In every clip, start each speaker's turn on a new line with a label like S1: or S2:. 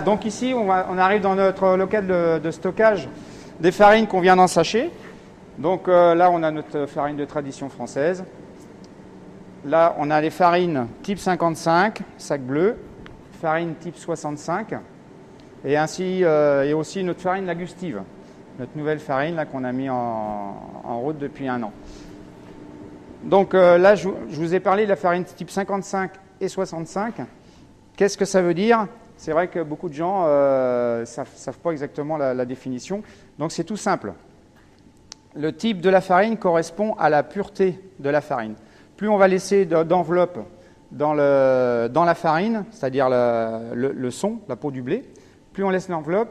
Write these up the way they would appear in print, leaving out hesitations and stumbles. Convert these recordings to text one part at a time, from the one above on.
S1: Donc ici, on arrive dans notre local de stockage des farines qu'on vient d'ensacher. Donc là, on a notre farine de tradition française. Là, on a les farines type 55, sac bleu, farine type 65, et ainsi et aussi notre farine Lagustive, notre nouvelle farine là qu'on a mis en route depuis 1 an. Donc là, je vous ai parlé de la farine type 55 et 65. Qu'est-ce que ça veut dire ? C'est vrai que beaucoup de gens ne savent pas exactement la définition. Donc c'est tout simple. Le type de la farine correspond à la pureté de la farine. Plus on va laisser d'enveloppe dans la farine, c'est-à-dire le son, la peau du blé, plus on laisse l'enveloppe,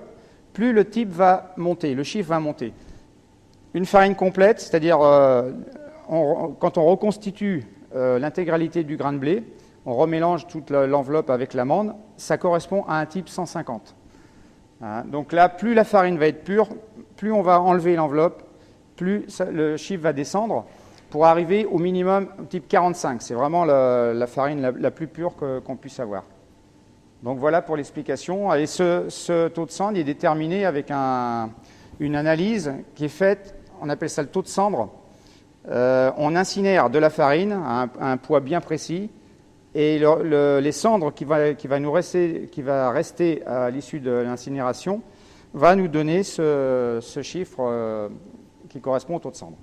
S1: plus le type va monter, le chiffre va monter. Une farine complète, c'est-à-dire quand on reconstitue l'intégralité du grain de blé, on remélange toute l'enveloppe avec l'amande, ça correspond à un type 150. Donc là, plus la farine va être pure, plus on va enlever l'enveloppe, plus le chiffre va descendre pour arriver au minimum type 45. C'est vraiment la farine la plus pure qu'on puisse avoir. Donc voilà pour l'explication. Et ce taux de cendre est déterminé avec une analyse qui est faite, on appelle ça le taux de cendre. On incinère de la farine à un poids bien précis. Et les cendres qui va rester à l'issue de l'incinération va nous donner ce chiffre qui correspond au taux de cendre.